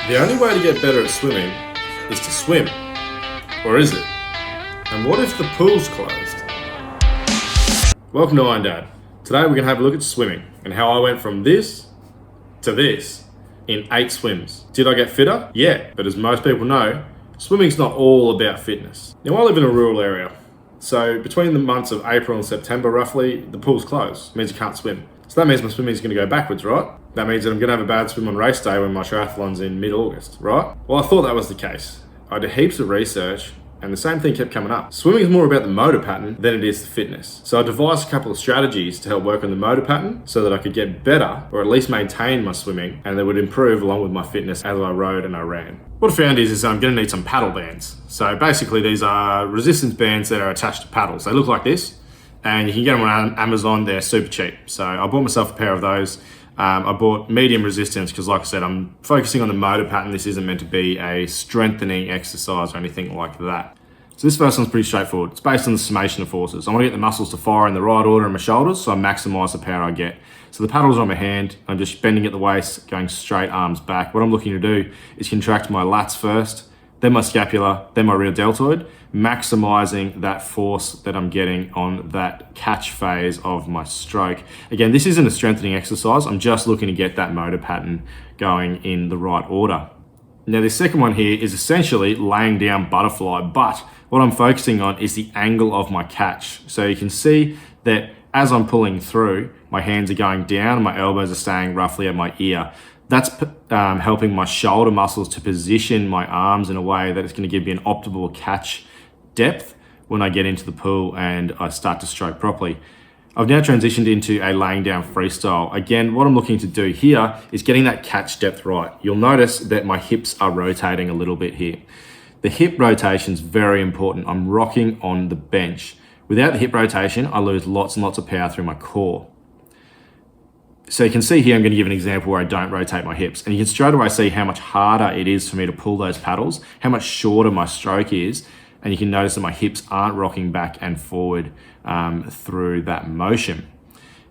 The only way to get better at swimming is to swim. Or is it? And what if the pool's closed? Welcome to Iron Dad. Today we're going to have a look at swimming and how I went from this to this in 8 swims. Did I get fitter? Yeah, but as most people know, swimming's not all about fitness. Now I live in a rural area, so between the months of April and September roughly, the pool's closed. It means you can't swim. So that means my swimming is going to go backwards, right? That means that I'm going to have a bad swim on race day when my triathlon's in mid-August, right? Well, I thought that was the case. I did heaps of research and the same thing kept coming up. Swimming is more about the motor pattern than it is the fitness. So I devised a couple of strategies to help work on the motor pattern so that I could get better or at least maintain my swimming and that would improve along with my fitness as I rode and I ran. What I found is I'm going to need some paddle bands. So basically these are resistance bands that are attached to paddles. They look like this and you can get them on Amazon. They're super cheap. So I bought myself a pair of those. I bought medium resistance because like I said, I'm focusing on the motor pattern. This isn't meant to be a strengthening exercise or anything like that. So this first one's pretty straightforward. It's based on the summation of forces. I want to get the muscles to fire in the right order in my shoulders so I maximize the power I get. So the paddles are on my hand. I'm just bending at the waist, going straight arms back. What I'm looking to do is contract my lats first, then my scapula, then my rear deltoid, maximizing that force that I'm getting on that catch phase of my stroke. Again, this isn't a strengthening exercise. I'm just looking to get that motor pattern going in the right order. Now, the second one here is essentially laying down butterfly, but what I'm focusing on is the angle of my catch. So you can see that as I'm pulling through, my hands are going down and my elbows are staying roughly at my ear. That's helping my shoulder muscles to position my arms in a way that it's going to give me an optimal catch depth when I get into the pool and I start to stroke properly. I've now transitioned into a laying down freestyle. Again, what I'm looking to do here is getting that catch depth right. You'll notice that my hips are rotating a little bit here. The hip rotation is very important. I'm rocking on the bench. Without the hip rotation, I lose lots and lots of power through my core. So you can see here, I'm going to give an example where I don't rotate my hips. And you can straight away see how much harder it is for me to pull those paddles, how much shorter my stroke is. And you can notice that my hips aren't rocking back and forward through that motion.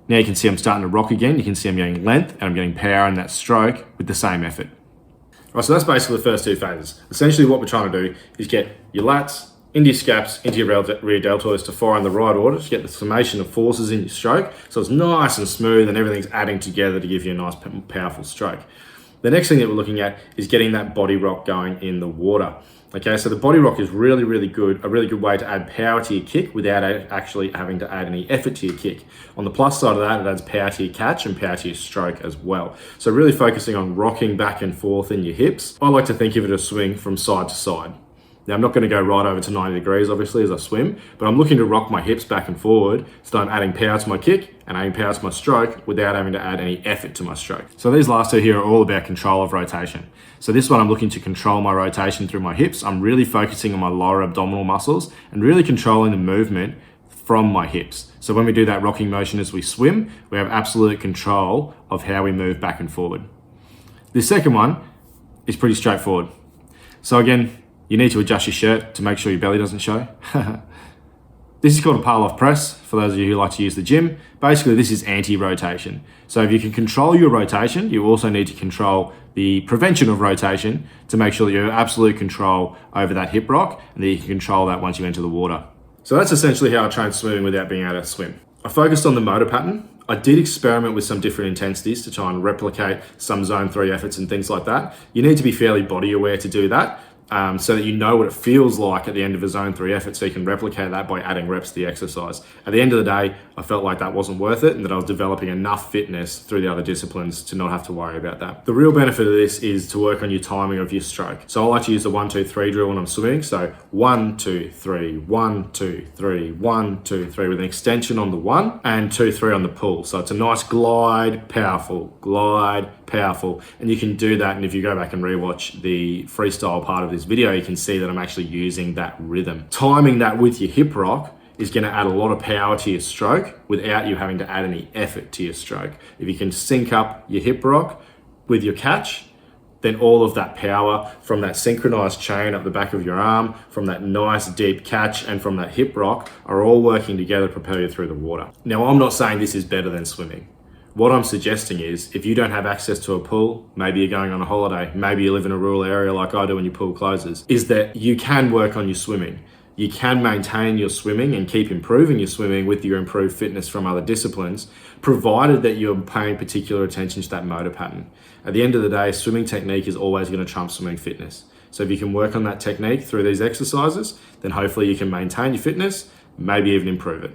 Now you can see I'm starting to rock again. You can see I'm getting length and I'm getting power in that stroke with the same effort. All right, so that's basically the first 2 phases. Essentially what we're trying to do is get your lats into your scaps, into your rear deltoids to fire in the right order to get the summation of forces in your stroke. So it's nice and smooth and everything's adding together to give you a nice powerful stroke. The next thing that we're looking at is getting that body rock going in the water. Okay, so the body rock is really good, a really good way to add power to your kick without actually having to add any effort to your kick. On the plus side of that, it adds power to your catch and power to your stroke as well. So really focusing on rocking back and forth in your hips. I like to think of it as swing from side to side. Now I'm not going to go right over to 90 degrees obviously as I swim, but I'm looking to rock my hips back and forward so I'm adding power to my kick and adding power to my stroke without having to add any effort to my stroke. So these last 2 here are all about control of rotation. So this one I'm looking to control my rotation through my hips. I'm really focusing on my lower abdominal muscles and really controlling the movement from my hips. So when we do that rocking motion as we swim, we have absolute control of how we move back and forward. The second one is pretty straightforward. So again, you need to adjust your shirt to make sure your belly doesn't show. This is called a pull-off press, for those of you who like to use the gym. Basically, this is anti-rotation. So if you can control your rotation, you also need to control the prevention of rotation to make sure that you have absolute control over that hip rock and that you can control that once you enter the water. So that's essentially how I trained swimming without being able to swim. I focused on the motor pattern. I did experiment with some different intensities to try and replicate some zone 3 efforts and things like that. You need to be fairly body aware to do that. So that you know what it feels like at the end of a zone 3 effort so you can replicate that by adding reps to the exercise. At the end of the day, I felt like that wasn't worth it and that I was developing enough fitness through the other disciplines to not have to worry about that. The real benefit of this is to work on your timing of your stroke. So I like to use the 1, 2, 3 drill when I'm swimming. So 1, 2, 3, 1, 2, 3, 1, 2, 3 with an extension on the 1 and 2, 3 on the pull. So it's a nice glide, powerful, and you can do that. And if you go back and rewatch the freestyle part of this video, you can see that I'm actually using that rhythm. Timing that with your hip rock is going to add a lot of power to your stroke without you having to add any effort to your stroke. If you can sync up your hip rock with your catch, then all of that power from that synchronized chain up the back of your arm, from that nice deep catch and from that hip rock are all working together to propel you through the water. Now, I'm not saying this is better than swimming. What I'm suggesting is if you don't have access to a pool, maybe you're going on a holiday, maybe you live in a rural area like I do and your pool closes, is that you can work on your swimming. You can maintain your swimming and keep improving your swimming with your improved fitness from other disciplines, provided that you're paying particular attention to that motor pattern. At the end of the day, swimming technique is always going to trump swimming fitness. So if you can work on that technique through these exercises, then hopefully you can maintain your fitness, maybe even improve it.